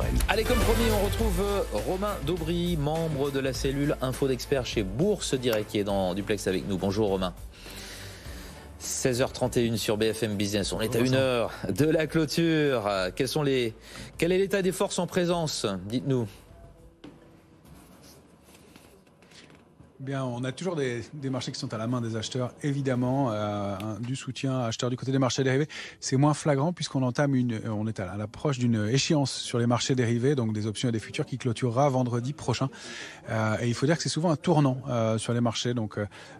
naturel. Allez, comme promis, on retrouve Romain Daubry, membre de la cellule Info d'Experts chez Bourse Direct, qui est dans Duplex avec nous. Bonjour Romain. 16h31 sur BFM Business. On est à 1 heure de la clôture. Quel est l'état des forces en présence? Dites-nous. Bien, on a toujours des marchés qui sont à la main des acheteurs, évidemment, du soutien à acheteurs du côté des marchés dérivés. C'est moins flagrant puisqu'on on est à l'approche d'une échéance sur les marchés dérivés, donc des options et des futurs qui clôturera vendredi prochain. Et il faut dire que c'est souvent un tournant sur les marchés, donc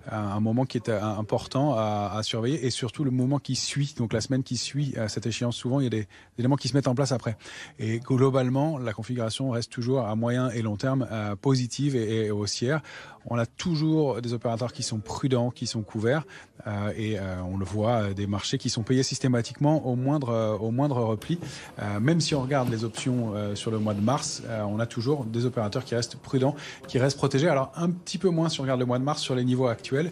un moment qui est important à surveiller et surtout le moment qui suit, donc la semaine qui suit cette échéance. Souvent, il y a des éléments qui se mettent en place après. Et globalement, la configuration reste toujours à moyen et long terme positive et haussière. On a toujours des opérateurs qui sont prudents, qui sont couverts, et on le voit, des marchés qui sont payés systématiquement au moindre repli. Même si on regarde les options sur le mois de mars, on a toujours des opérateurs qui restent prudents, qui restent protégés. Alors un petit peu moins si on regarde le mois de mars sur les niveaux actuels,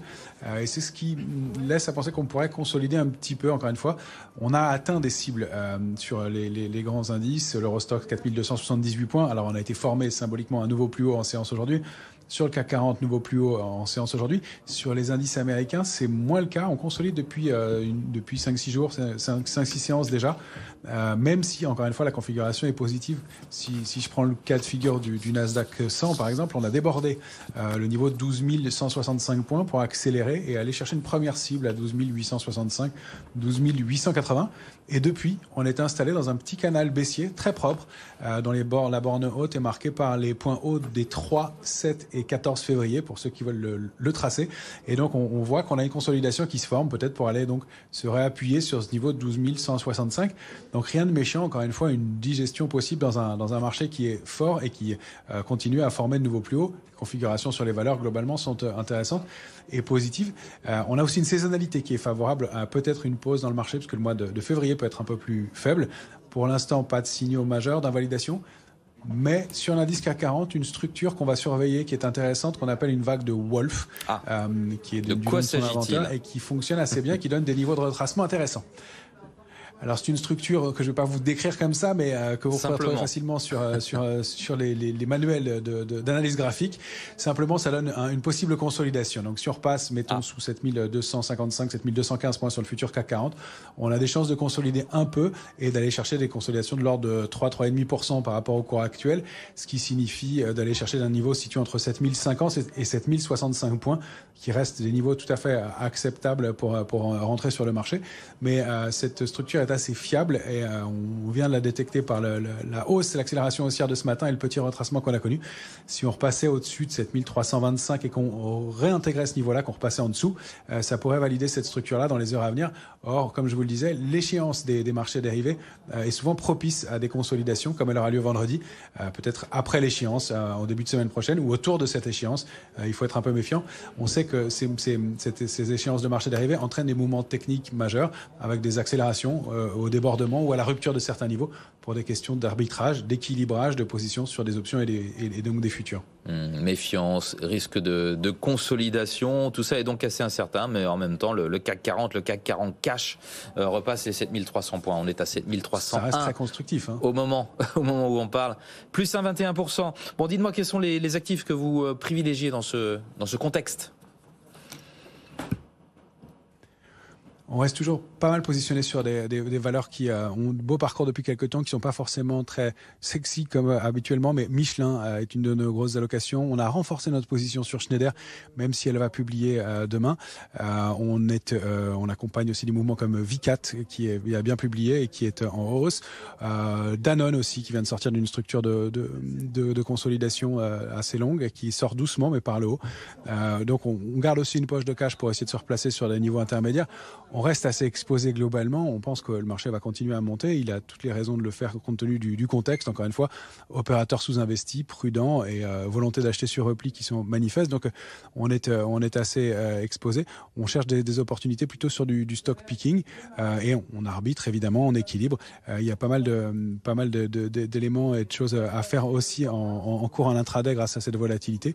et c'est ce qui laisse à penser qu'on pourrait consolider un petit peu. Encore une fois, on a atteint des cibles sur les grands indices. L'Eurostoxx 4278 points. Alors on a été formé symboliquement à un nouveau plus haut en séance aujourd'hui. Sur le CAC 40, nouveau plus haut en séance aujourd'hui. Sur les indices américains, c'est moins le cas. On consolide depuis 5-6 jours, 5-6 séances déjà. Même si, encore une fois, la configuration est positive. Si je prends le cas de figure du Nasdaq 100, par exemple, on a débordé le niveau de 12 165 points pour accélérer et aller chercher une première cible à 12 865, 12 880. Et depuis, on est installé dans un petit canal baissier très propre, dont la borne haute est marquée par les points hauts des 3, 7 et 14 février, pour ceux qui veulent le tracer. Et donc, on voit qu'on a une consolidation qui se forme, peut-être pour aller donc se réappuyer sur ce niveau de 12 165. Donc, rien de méchant, encore une fois, une digestion possible dans un marché qui est fort et qui continue à former de nouveaux plus hauts. Les configurations sur les valeurs, globalement, sont intéressantes et positives. On a aussi une saisonnalité qui est favorable à peut-être une pause dans le marché, parce que le mois de février peut être un peu plus faible. Pour l'instant, pas de signaux majeurs d'invalidation. Mais sur l'indice CAC 40, une structure qu'on va surveiller qui est intéressante, qu'on appelle une vague de Wolf, qui est du son inventaire et qui fonctionne assez bien, qui donne des niveaux de retracement intéressants. Alors c'est une structure que je ne vais pas vous décrire comme ça, mais que vous pourrez trouver facilement sur les manuels d'analyse graphique. Simplement, ça donne une possible consolidation. Donc si on repasse, mettons, sous 7255, 7215 points sur le futur CAC 40, on a des chances de consolider un peu et d'aller chercher des consolidations de l'ordre de 3-3,5% par rapport au cours actuel, ce qui signifie d'aller chercher un niveau situé entre 7050 et 7065 points, qui restent des niveaux tout à fait acceptables pour rentrer sur le marché. Mais cette structure est assez fiable et on vient de la détecter par la hausse et l'accélération haussière de ce matin et le petit retracement qu'on a connu. Si on repassait au-dessus de 7325 et qu'on réintégrait ce niveau-là, qu'on repassait en dessous, ça pourrait valider cette structure-là dans les heures à venir. Or, comme je vous le disais, l'échéance des marchés dérivés est souvent propice à des consolidations, comme elle aura lieu vendredi, peut-être après l'échéance, au début de semaine prochaine ou autour de cette échéance. Il faut être un peu méfiant. On sait que ces échéances de marchés dérivés entraînent des mouvements techniques majeurs avec des accélérations au débordement ou à la rupture de certains niveaux pour des questions d'arbitrage, d'équilibrage de position sur des options et donc des futurs. Méfiance, risque de consolidation, tout ça est donc assez incertain, mais en même temps le CAC 40, le CAC 40 cash repasse les 7300 points. On est à 7301. Ça reste très constructif. Au moment où on parle. Plus 1,21%. Bon, dites-moi quels sont les actifs que vous privilégiez dans ce contexte. On reste toujours pas mal positionné sur des valeurs qui ont de beaux parcours depuis quelques temps, qui sont pas forcément très sexy comme habituellement, mais Michelin est une de nos grosses allocations. On a renforcé notre position sur Schneider, même si elle va publier demain. On accompagne aussi des mouvements comme Vicat, qui a bien publié et qui est en hausse. Danone aussi, qui vient de sortir d'une structure de consolidation assez longue, et qui sort doucement, mais par le haut. Donc on garde aussi une poche de cash pour essayer de se replacer sur des niveaux intermédiaires. On reste assez exposé globalement. On pense que le marché va continuer à monter. Il a toutes les raisons de le faire compte tenu du contexte. Encore une fois, opérateurs sous-investis, prudents et volonté d'acheter sur repli qui sont manifestes. Donc on est assez exposé. On cherche des opportunités plutôt sur du stock picking et on arbitre évidemment, on équilibre. Il y a pas mal d'éléments et de choses à faire aussi en cours en intraday grâce à cette volatilité.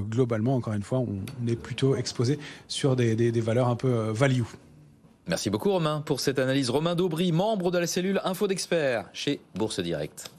Globalement, encore une fois, on est plutôt exposé sur des valeurs un peu value. Merci beaucoup Romain pour cette analyse. Romain Daubry, membre de la cellule Info d'Experts chez Bourse Direct.